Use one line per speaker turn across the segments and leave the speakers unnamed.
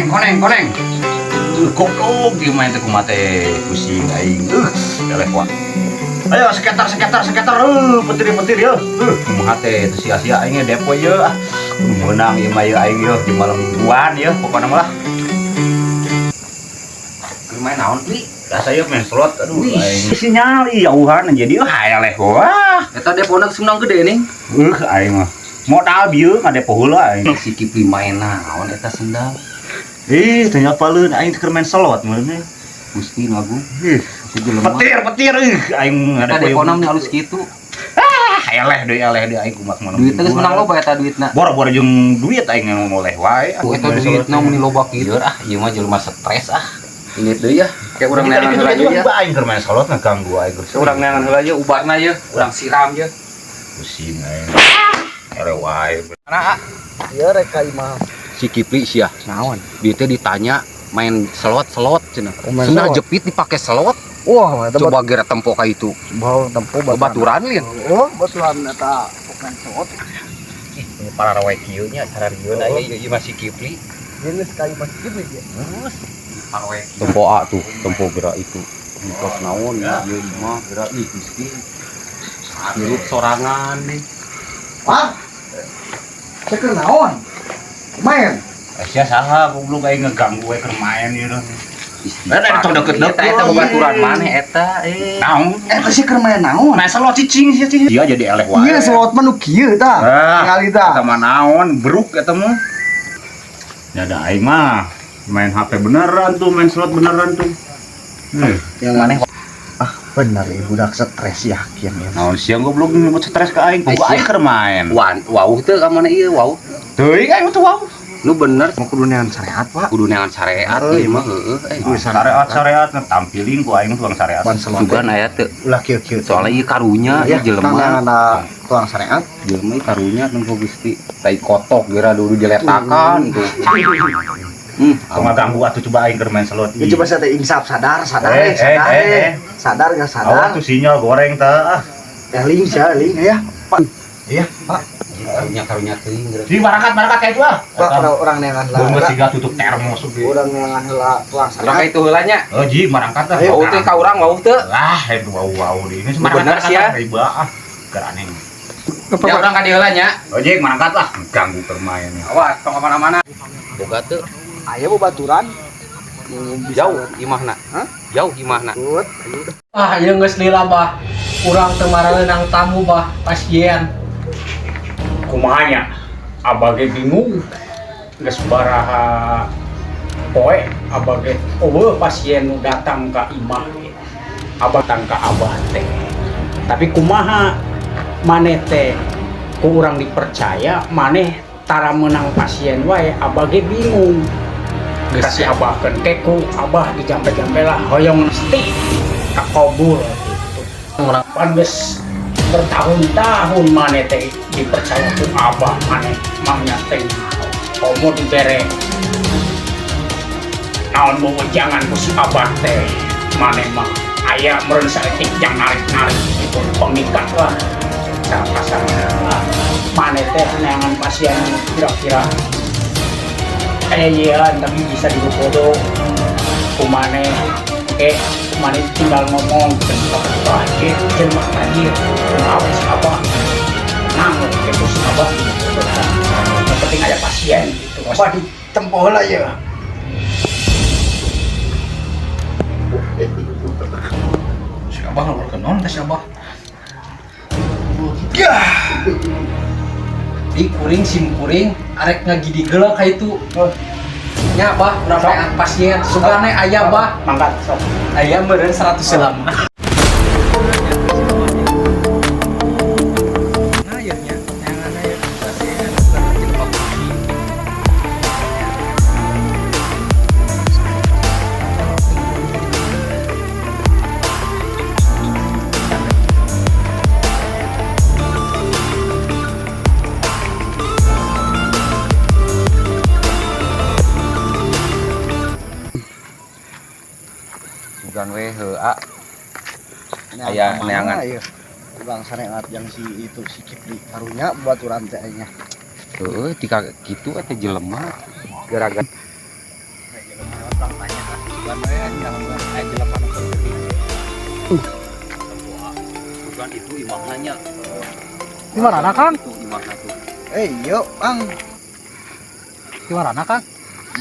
koneng. Goblok di main teh kumaha teh pusing aing. Eleh wa. Ayo sekitar. Petir ya. Kumaha teh teu sia-sia aing depo ye. Menang ieu mah ye aing ye di malam mingguan ye pokona mah. Keur main naon Pi? Rasa ye main slot aduh aing. Sinyal jauhan jadi eleh wah.
Eta depona seunang gede ning.
Aing mah modal bieu ngadepo heula aing.
Si Kipli main naon eta sendal.
Tanya paleun aing keur main slot meureun.
Gusti nu agung.
Petir aing
Eta depona mah halus kitu.
Eleh deui aing kumat mana.
Duitna geus menang loba eta duitna.
Boro-boro jeung duit aing ngoleh wae.
Eta duitna mun loba kieu ieu mah jelema stres Inget deui ya, kayak urang neangan heula
ieu ya. Aing keur main slot ngaganggu aing.
Urang neangan heula ye ubarna ye, urang siram ye.
Pusing aing. Eleh wae.
Mana ieu rek ka imah si Kipli sia naon? Dia teh ditanya main slot cenah. Cenah jepit dipake slot.
Wah,
coba geura tempo ka itu.
Bawa tempo
baturan lian.
Oh, baturan eta main slot.
Ini para rawe kieu nya cara rieun ieu masih Kipli.
Ini sekali masih Kipli ya.
Rawe
Tempo A tuh, tempo gerak itu. Kos naon ya, ieu mah gerak ih Gusti. Hirup sorangan nih.
Pak. Ceker naon? Main.
Sia saha goblok aing ngeganggu we keur main ieu.
Eta deket-deket eta baturan maneh eta
Naon?
Eta sih keur main naon?
Main slot cicing sia cicing. Iya jadi eleh wae.
Iya, slot mah nu kieu tah. Ningali tah.
Eta mah naon? Beruk eta mah. Ya ada aing mah main HP beneran tuh, main slot beneran tuh.
Yang maneh bener ya budak stres yakin ya.
Naon siang goblok nyebut stres ke aing, kudu aing keur main.
Wauh teu ka mana ieu wauh.
Teuing aing tuh wow.
Nu bener
Mau kudu neangan syariat, Pak.
kudu neangan syariat ieu mah heueuh
Syariat tampilin ku aing tuang syariat.
sugan aya teu.
Ulah kieu-kieu.
Soalnya ieu karunya
ya
ieu jelema.
Nah, tuang syariat.
Jelema ieu karunya kan ku Gusti. Tai kotok geura dulu diletakan tuh.
Ngaganggu atuh coba aing keur main slot.
Ya coba saya insaf sadar. Sadar enggak sadar?
Awas tuh sinyal goreng tah.
Eling ya. Pak. Iya, Pak.
Karunya teuing geura.
Di barakat kayak itu ah.
Pak orang neangan heula.
Geus siga tutup termos oge.
Urang neangan heula tuang
Udah
syariat.
ka itu heula nya.
Ji marangkat tah.
Wauh teh ka urang wauh teu.
Itu wow di ini
Bener sih ya.
Riba keur aneh.
Ya urang ka di heula nya.
Ji marangkat lah ganggu permain.
Awas tong mana-mana. Boga teu.
Aya baturan.
Jauh imahna.
Hah?
Jauh imahna.
Gut.
Ieu geus lila bah. Urang teu marareunang tamu bah, pasien.
Kumanya abage bingung geus baraha poe abage pasien nu datang ka imah abah datang ka abah teh tapi kumaha maneh teh ku urang dipercaya maneh tara menang pasien wae abage bingung geus si abah keun keku abah dijampe-jampe lah hoyong mesti kakobul gitu urang pan geus bertahun-tahun maneh teh dipercaya ku abah maneh mangnya teh komo dibere naon mau jangan ku si abah teh maneh mah aya meureun saeutik jang narik-narik itu pengikat lah cara kasarnya maneh teh neangan pasien kira-kira iya tapi bisa dibodoh ku maneh maneh tinggal ngomong tentang jelema tadi awas abah nang terus abah yang penting ada pasien gitu
Apa ditempo heula ya.
Si Abah ngomong naon teh si Abah? Di kuring sim kuring arek ngagidi geuleuh ka itu. Nya bah urang teh pasien sugane aya bah
mangkat sok
aya meureun 100 selam.
Sugan we heueuh. Aya neangan.
Urang syariat yang si itu si Kipli karunya baturan teh nya.
Heueuh tika kitu atuh jelema gara-gara tukang tanya bukan yang kayak jelema nu penting. Bukan itu imahnya.
Di mana Kang?
Itu imahna tuh.
Yuk Bang.
Di mana Kang?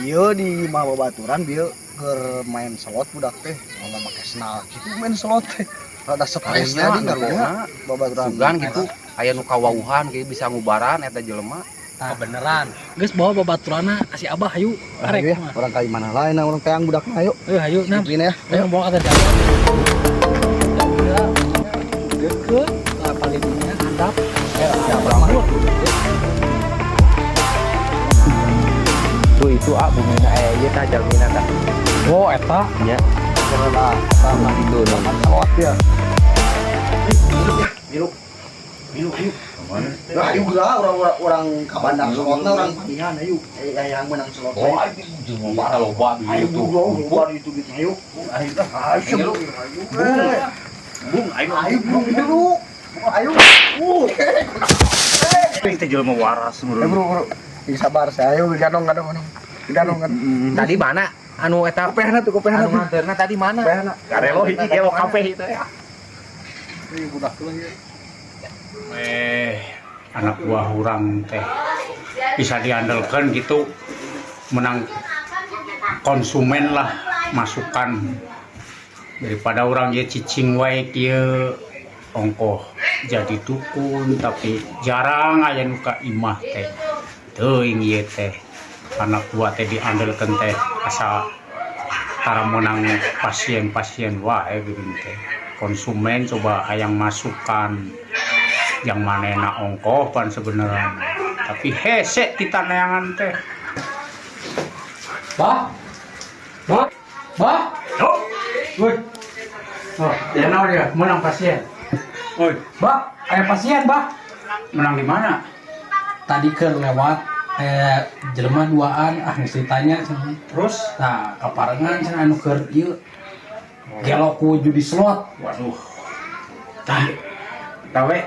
Iya di mah babaturan dia keur main slot budak teh. Mau make snal gitu main slot teh. Rada stres tadi ngaruhna babaturan.
Sugan gitu aya nu kawauhan ge bisa ngubaran eta jelema.
Nah, beneran. Geus bawa babaturana kasih Abah hayu.
Arek ya, orang kai mana lain orang kayang budak mah ayo.
Hayu nam.
Gini ya.
Ayo bawa ka jalan. Deket, paling ini handap. Siapa mah lu?
Tuh itu bumina ieu tah jalmina tah.
Oh, eta.
Nya.
Karena sama
Itu
teman slot dia.
Milu.
Nah, ayo lah orang kabandang slotna orang panihan ayo. Yang menang slot.
Oh, itu mah loba
Ayo
gitu.
buat itu gitu ayo. Ayo.
Bung,
Ayo dulu. Ayo.
Kita jelema waras
Bro. Sabar saya ayo gadong.
Tadi mana? Anu eta
Kopehna tuh kopehna.
anu nganterna tadi mana?
Kopehna.
Karelo hiji ge lo kafe itu ya.
Budak tuh ya.
Anak buah orang teh bisa diandalkan gitu, menang konsumen lah masukan daripada orang ya cicing wae kieu ongkoh jadi dukun tapi jarang aya nu ka imah teh teuing ieu teh anak buah teh diandalkan teh asa tara menang pasien wae geuning teh konsumen coba hayang masukan yang manena ongkoh pan sebenarnya tapi hese kita neangan teh
Bah.
oh woi oh ya naon dia menang pasien woi
Bah, aya pasien, Bah.
menang di mana
Tadi ke lewat jelema duaan geus ditanya cenah.
terus
Nah, kaparengan cenah anu keur ieu gelo ku judi slot.
waduh tah tawe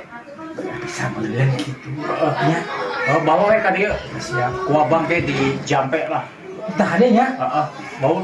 Bisa meureun kitu.
nya bawa we ka dieu
Siap.
ku abang teh di jampe lah
Tah ade nya.
heeh bawa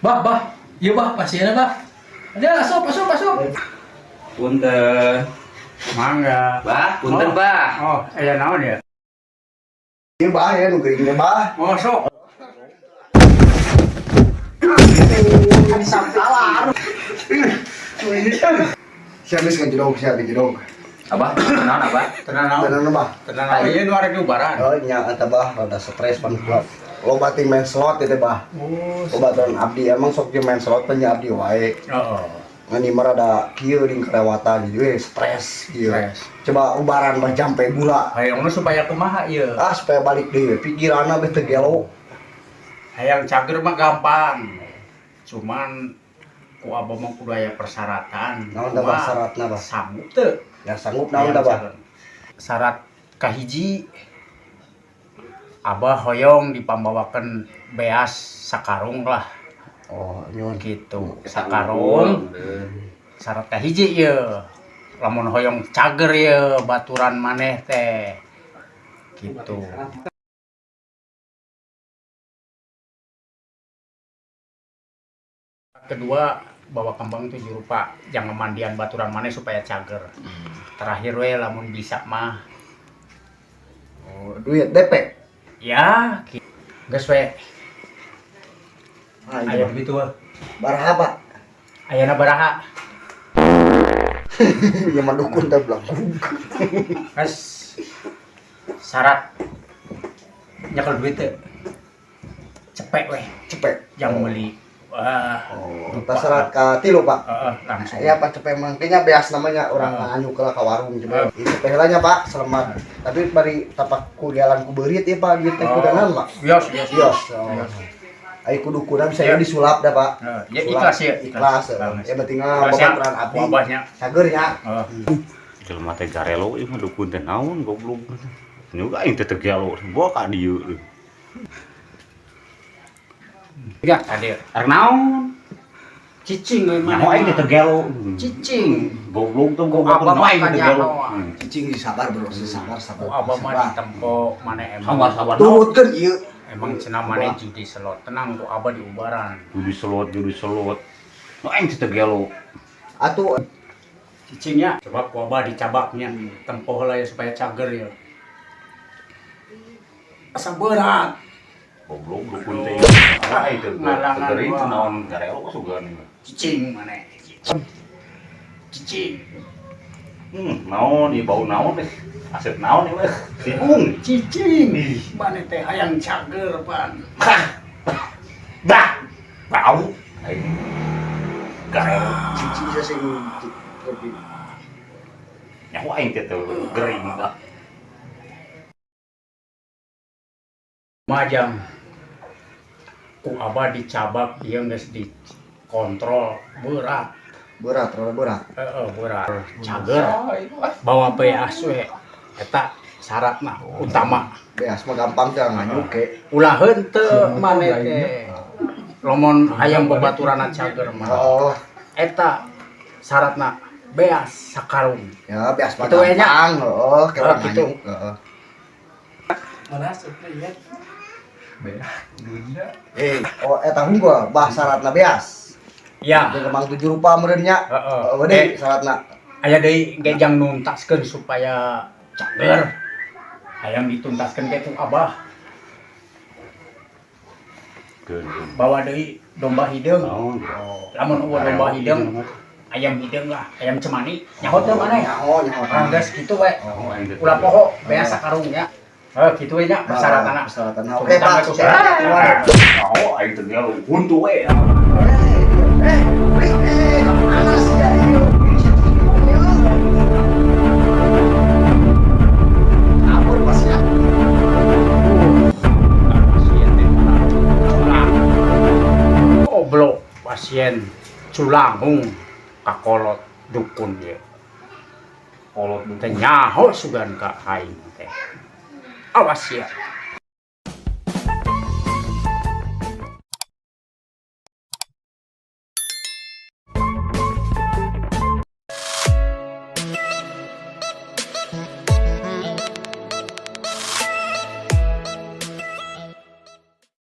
Bah. Ieu Bah, pasienna Bah. Ada masuk.
punten mangga
Bah, punten Bah.
oh aya naon ya
Ieu bah ya nu geuring teh bah.
oh sok
Siap geus kan jedog.
Abah, naon Abah?
tenang naon
Bener bah.
tenang naon ieu nu arek diubaran
Oh nya eta bah rada stres pan klub. Loba ti main slot teh bah. Obatan abdi emang sok ge main slot teh nya abdi wae.
oh
Ngani mah rada kieu ding kelewatan jadi stres kieu.
Stres.
Coba ubaran mah jampe gula.
hayangna supaya kumaha ieu
Supaya balik deui pikiranna beh teu gelo.
hayang cager mah gampang cuman ku abah mah kudu aya persyaratan
Naon da bah syaratna bah?
sanggup teu
Ya sanggup naon da bah?
syarat kahiji abah hoyong dipambawakeun beas sakarung lah
Oh, nyun.
gitu sakarung syarat kahiji ieu lamun hoyong cager ieu baturan maneh teh gitu kedua bawa kembang 7 rupa jangan mandian baturan maneh supaya cager terakhir we lamun bisa mah
Oh, duit DP.
ya geus we
Ah,
aya
iya.
gitu we
Baraha, Pak?
ayana baraha
Nyaman dukun teh belangkung.
Kas syarat nyekel duit teh cepet weh
Cepet.
yang beli. Wah,
Kita syarat ka tilu, Pak.
langsung.
Ya Pak cepet mangkenya beas namanya orang anu ke warung coba. Itu cepelanya Pak, selamat. Tapi bari tapak kulialan ku beurit ya Pak, gitu kudanan Pak.
Bios.
Yos. Ai kudu kudan saya disulap dah Pak.
Ya
Sulap.
ikhlas ya.
Ikhlas. Ya penting babaturan abdi.
Babahnya.
Cagernya.
Jelema teh garelo ieu mah dukun teh naon goblok. Juga aing teh tegelo bawa ka dieu.
Ya, ada.
Arek naon?
Cicing we mah.
Nyaho aing teh tegelo.
Cicing.
Goblok tuh
Ku
goblok
abah
aing
mah
teh tegelo.
nyaho.
Cicing sabar bro, sabar.
Ku abah mah ditempo mana emang.
Sabar.
Turutkeun ieu.
Emang cenah mana judi slot. Tenang ku abah di ubaran.
Judi selot. No aing teh tegelo.
Atuh
Cicingnya coba ku abah dicabaknya. Tempo heula ya supaya cager ya. Asa berat.
Goblok dukun teh. Aing teh
Ngalangan
tegering
gua.
naon garelo sugan.
Cicing mana? Cicing.
Naon ieu bau naon teh? Asep naon ieu mah? Bingung.
Cicing. Mana teh hayang cager pan.
Dah. Bau. Aing garelo.
cicing saya sing
Nyaho aing teh gering dah.
Majang ku abah dicabak dia geus dikontrol berat.
berat.
Berat cager bawa PAS we eta syaratna utama
Beas mah gampang teh nganyuk ke.
ulaheun teu maneh teh lamun hayang babaturanna cager mah
Oh,
eta syaratna beas sakarung.
ya beas mah
Itu we nya.
gampang. Oh, ke orang
Gitu.
nganyuk. Heeh.
Mana supaya ya?
Oh, eta hungkul bah syaratna beas.
Ya
Jeung kemang 7 rupa meureun nya.
heeh
Wede syaratna.
aya deui gejang nuntaskeun supaya cager hayang dituntaskeun ke ku abah bawa deui domba hideung. Lamun eueuh domba hideung ayam hideung lah ayam cemani nyaho teu maneh
Oh, nyaho.
ranggas kitu we ulah poho beas sakarungnya kitu we nya persyaratanna.
Persyaratanna. Oke, Pak. Sukses.
Nyaho aing teh tegelo buntu we.
Panas ya ieu. Ampun Mas ya.
Goblok pasien culangung kakolot dukun ye. Kolot teh nyaho sugan ka aing teh. Awas ya.